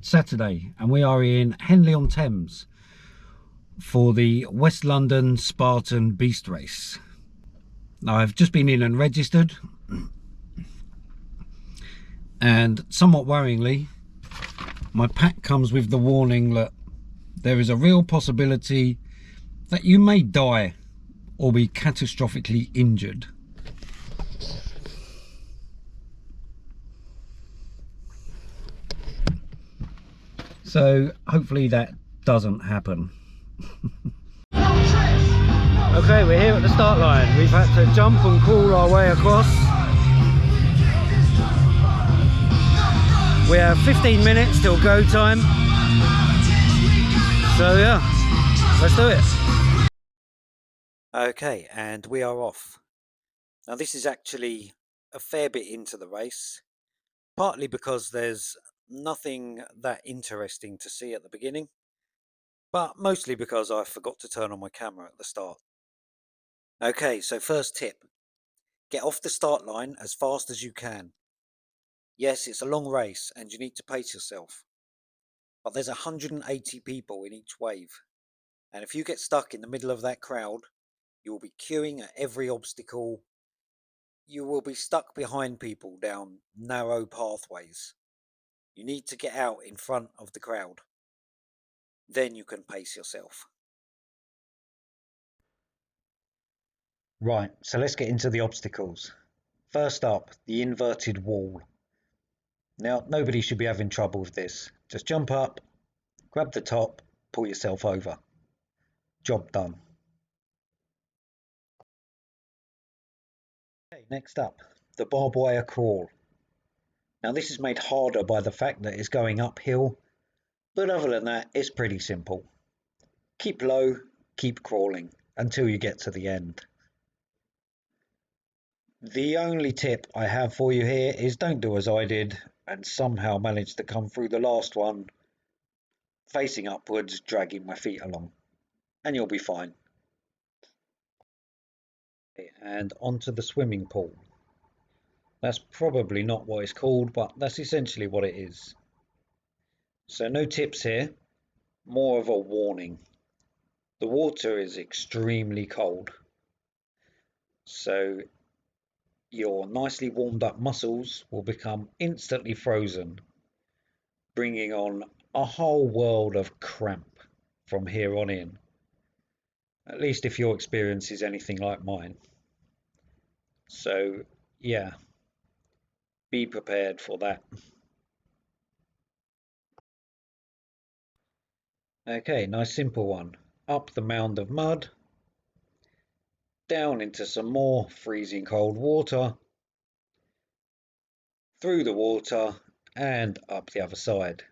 Saturday, and we are in Henley-on-Thames for the West London Spartan Beast Race. Now, I've just been in and registered, and somewhat worryingly, my pack comes with the warning that there is a real possibility that you may die or be catastrophically injured. So hopefully that doesn't happen. Okay, we're here at the start line. We've had to jump and crawl our way across. We have 15 minutes till go time. So yeah, let's do it. Okay, and we are off. Now this is actually a fair bit into the race, partly because there's nothing that interesting to see at the beginning, but mostly because I forgot to turn on my camera at the start. Okay, so first tip, get off the start line as fast as you can. Yes, it's a long race and you need to pace yourself, but there's 180 people in each wave, and if you get stuck in the middle of that crowd, you will be queuing at every obstacle. You will be stuck behind people down narrow pathways. You need to get out in front of the crowd. Then you can pace yourself. Right, so let's get into the obstacles. First up, the inverted wall. Now, nobody should be having trouble with this. Just jump up, grab the top, pull yourself over. Job done. Okay, next up, the barbed wire crawl. Now this is made harder by the fact that it's going uphill, but other than that, it's pretty simple. Keep low, keep crawling until you get to the end. The only tip I have for you here is don't do as I did and somehow managed to come through the last one facing upwards, dragging my feet along, and you'll be fine. And onto the swimming pool. That's probably not what it's called, but that's essentially what it is. So no tips here, more of a warning. The water is extremely cold, so your nicely warmed up muscles will become instantly frozen, bringing on a whole world of cramp from here on in, at least if your experience is anything like mine. So yeah, be prepared for that. Okay, nice simple one. Up the mound of mud, down into some more freezing cold water, through the water and up the other side.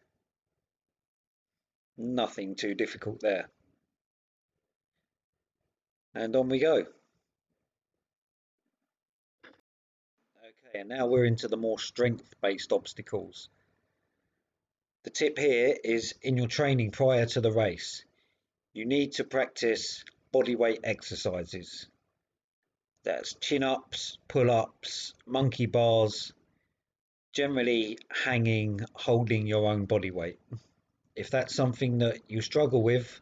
Nothing too difficult there. And on we go. Okay, and now we're into the more strength-based obstacles. The tip here is in your training prior to the race, you need to practice bodyweight exercises. That's chin-ups, pull-ups, monkey bars, generally hanging, holding your own body weight. If that's something that you struggle with,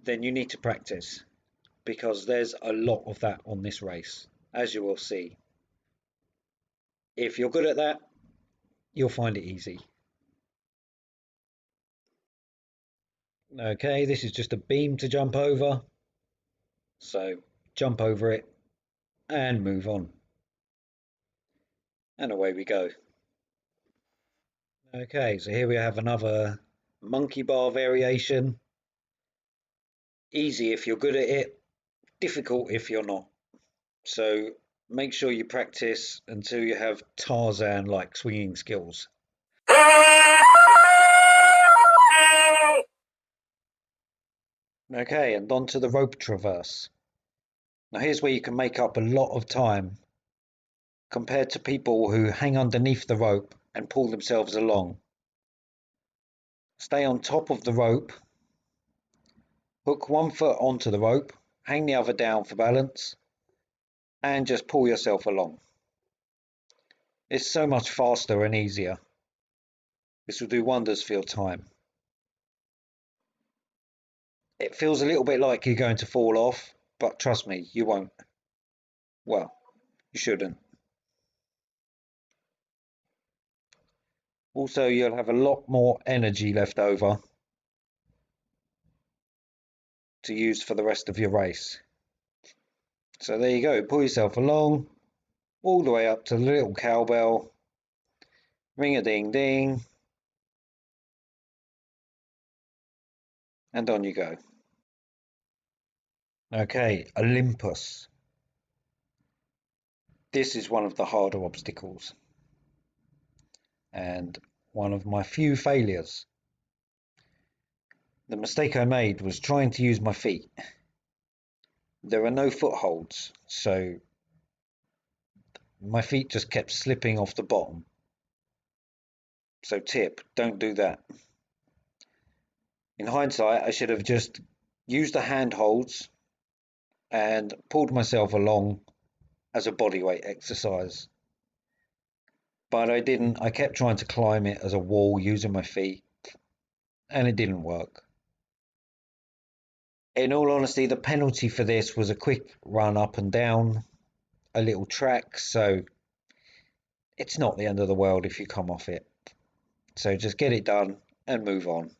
then you need to practice, because there's a lot of that on this race, as you will see. If you're good at that, you'll find it easy. Okay, this is just a beam to jump over, so jump over it and move on. And away we go. Okay, so here we have another monkey bar variation. Easy if you're good at it, difficult if you're not. So make sure you practice until you have Tarzan-like swinging skills. Okay, and on to the rope traverse. Now here's where you can make up a lot of time compared to people who hang underneath the rope and pull themselves along. Stay on top of the rope, hook one foot onto the rope, hang the other down for balance, and just pull yourself along. It's so much faster and easier. This will do wonders for your time. It feels a little bit like you're going to fall off, but trust me, you won't. Well, you shouldn't. Also, you'll have a lot more energy left over to use for the rest of your race. So there you go, pull yourself along, all the way up to the little cowbell, ring a ding ding, and on you go. Okay, Olympus. This is one of the harder obstacles, and one of my few failures. The mistake I made was trying to use my feet. There are no footholds, so my feet just kept slipping off the bottom. So tip, don't do that. In hindsight, I should have just used the handholds and pulled myself along as a bodyweight exercise. But I didn't. I kept trying to climb it as a wall using my feet, and it didn't work. In all honesty, the penalty for this was a quick run up and down a little track, so it's not the end of the world if you come off it. So just get it done and move on.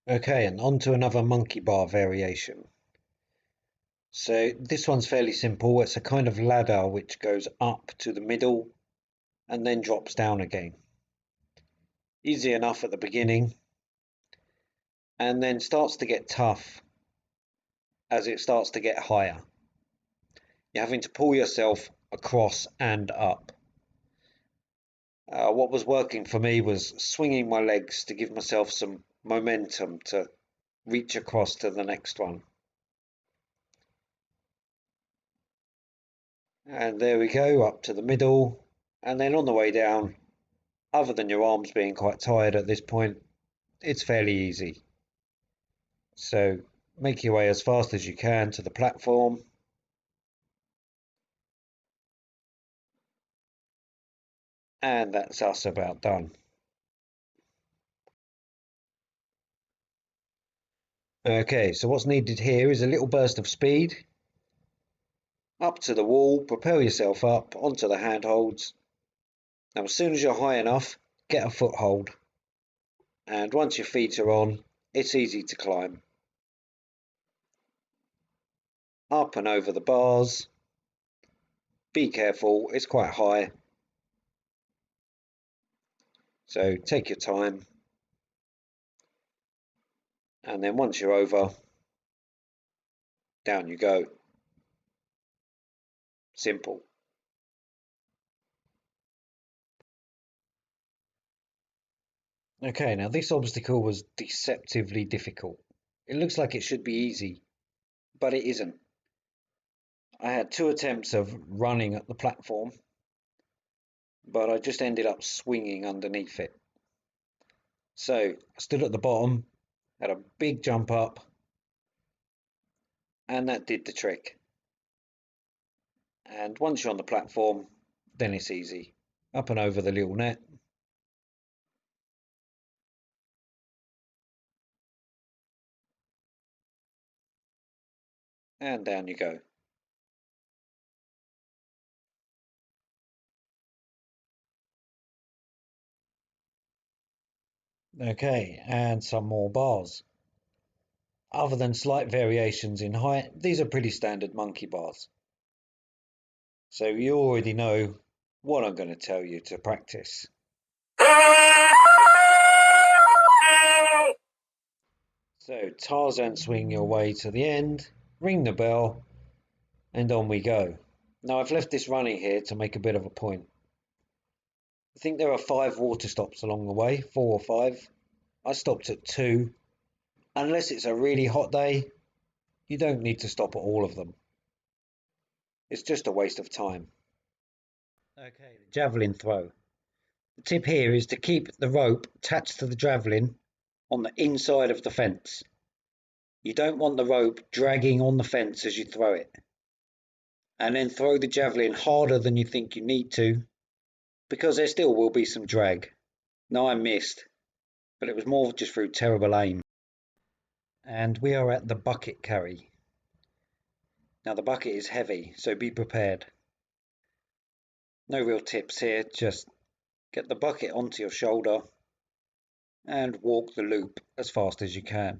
Okay, and on to another monkey bar variation. So this one's fairly simple. It's a kind of ladder which goes up to the middle and then drops down again. Easy enough at the beginning, and then starts to get tough as it starts to get higher. You're having to pull yourself across and up. What was working for me was swinging my legs to give myself some momentum to reach across to the next one. And there we go, up to the middle, and then on the way down, other than your arms being quite tired at this point, it's fairly easy. So make your way as fast as you can to the platform. And that's us about done. Okay, so what's needed here is a little burst of speed. Up to the wall, propel yourself up onto the handholds. Now as soon as you're high enough, get a foothold. And once your feet are on, it's easy to climb. Up and over the bars. Be careful, it's quite high. So take your time. And then once you're over, down you go. Simple. Okay, now this obstacle was deceptively difficult. It looks like it should be easy, but it isn't. I had 2 attempts of running at the platform, but I just ended up swinging underneath it. So I stood at the bottom, had a big jump up, and that did the trick. And once you're on the platform, then it's easy. Up and over the little net. And down you go. Okay, and some more bars. Other than slight variations in height, these are pretty standard monkey bars. So you already know what I'm going to tell you to practice. So Tarzan swing your way to the end, ring the bell, and on we go. Now I've left this running here to make a bit of a point. I think there are 5 water stops along the way, 4 or 5. I stopped at 2. Unless it's a really hot day, you don't need to stop at all of them. It's just a waste of time. Okay, the javelin throw. The tip here is to keep the rope attached to the javelin on the inside of the fence. You don't want the rope dragging on the fence as you throw it. and then throw the javelin harder than you think you need to, because there still will be some drag. Now I missed, but it was more just through terrible aim. And we are at the bucket carry. Now the bucket is heavy, so be prepared. No real tips here, just get the bucket onto your shoulder and walk the loop as fast as you can.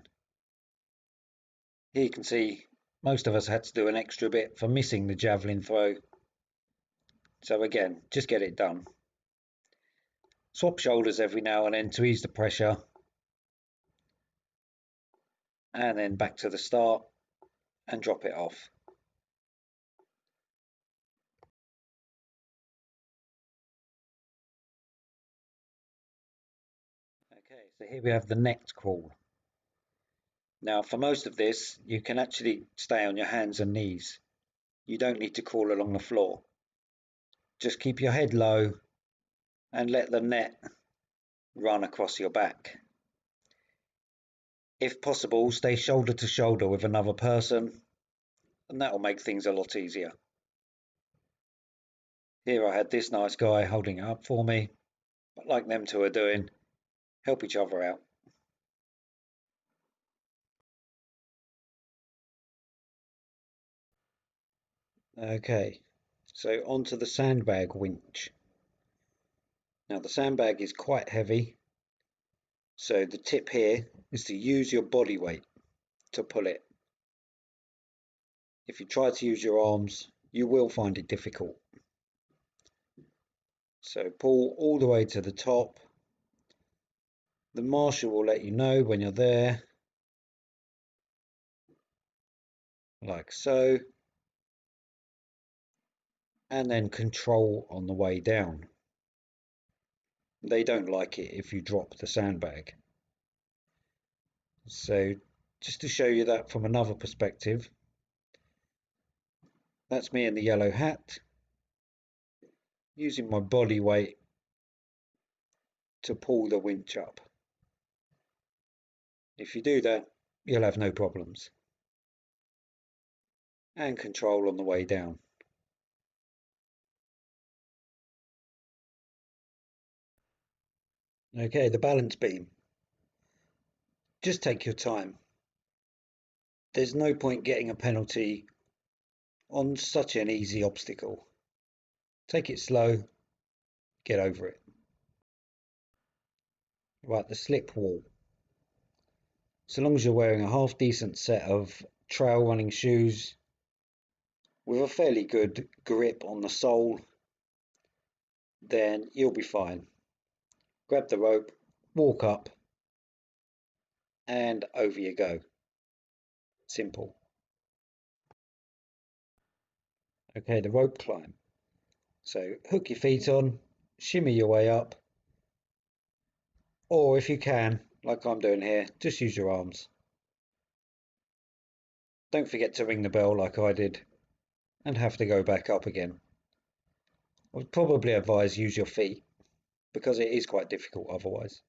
Here you can see most of us had to do an extra bit for missing the javelin throw. So again, just get it done. Swap shoulders every now and then to ease the pressure. And then back to the start and drop it off. Okay, so here we have the necked crawl. Now for most of this, you can actually stay on your hands and knees. You don't need to crawl along the floor. Just keep your head low and let the net run across your back. If possible, stay shoulder to shoulder with another person, and that will make things a lot easier. Here I had this nice guy holding it up for me, but like them two are doing, help each other out. Okay, so onto the sandbag winch. Now the sandbag is quite heavy, so the tip here is to use your body weight to pull it. If you try to use your arms, you will find it difficult. So pull all the way to the top. The marshal will let you know when you're there, like so, and then control on the way down. They don't like it if you drop the sandbag. So just to show you that from another perspective, that's me in the yellow hat, using my body weight to pull the winch up. If you do that, you'll have no problems. And control on the way down. Okay, the balance beam. Just take your time. There's no point getting a penalty on such an easy obstacle. Take it slow, get over it. Right, the slip wall. So long as you're wearing a half decent set of trail running shoes with a fairly good grip on the sole, then you'll be fine. Grab the rope, walk up, and over you go. Simple. Okay, the rope climb. So hook your feet on, shimmy your way up, or if you can, like I'm doing here, just use your arms. Don't forget to ring the bell like I did and have to go back up again. I would probably advise use your feet because it is quite difficult otherwise.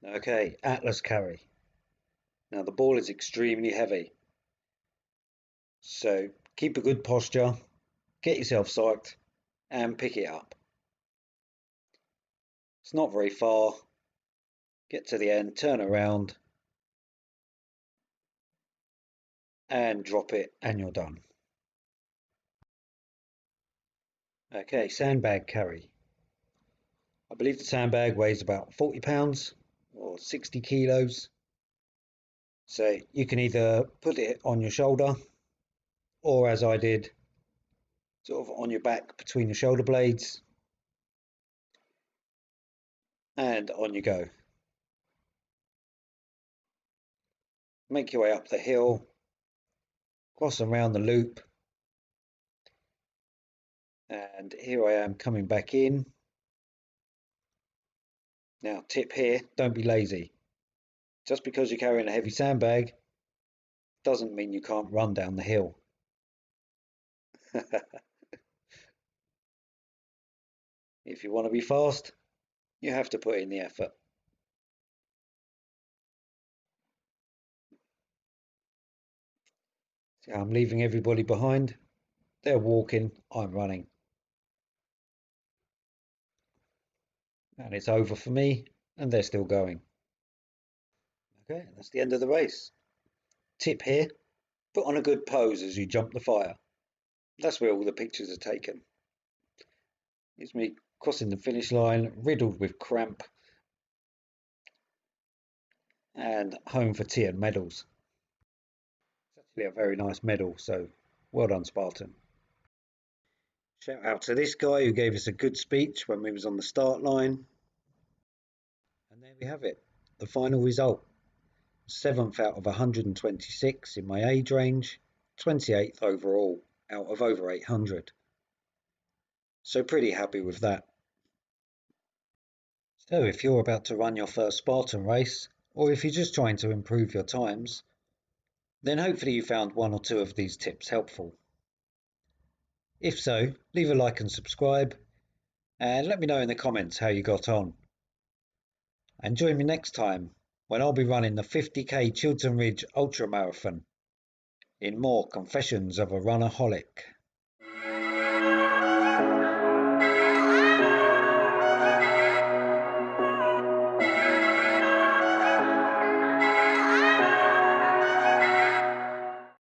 Okay, Atlas carry. Now the ball is extremely heavy, so keep a good posture, get yourself psyched and pick it up. It's not very far. Get to the end, turn around and drop it and you're done. Okay, sandbag carry. I believe the sandbag weighs about 40 pounds or 60 kilos. So you can either put it on your shoulder or, as I did, sort of on your back between the shoulder blades, and on you go. Make your way up the hill, cross around the loop, and here I am coming back in. Now tip here, don't be lazy. Just because you're carrying a heavy sandbag doesn't mean you can't run down the hill. If you want to be fast, you have to put in the effort. So I'm leaving everybody behind. They're walking, I'm running. And it's over for me, and they're still going. Okay, that's the end of the race. Tip here, put on a good pose as you jump the fire. That's where all the pictures are taken. It's me crossing the finish line, riddled with cramp, and home for tea and medals. It's actually a very nice medal, so well done, Spartan. Shout out to this guy who gave us a good speech when we was on the start line. And there we have it, the final result. 7th out of 126 in my age range, 28th overall out of over 800. So pretty happy with that. So if you're about to run your first Spartan race, or if you're just trying to improve your times, then hopefully you found one or two of these tips helpful. If so, leave a like and subscribe, and let me know in the comments how you got on. And join me next time when I'll be running the 50k Chiltern Ridge Ultra Marathon in more Confessions of a Runaholic.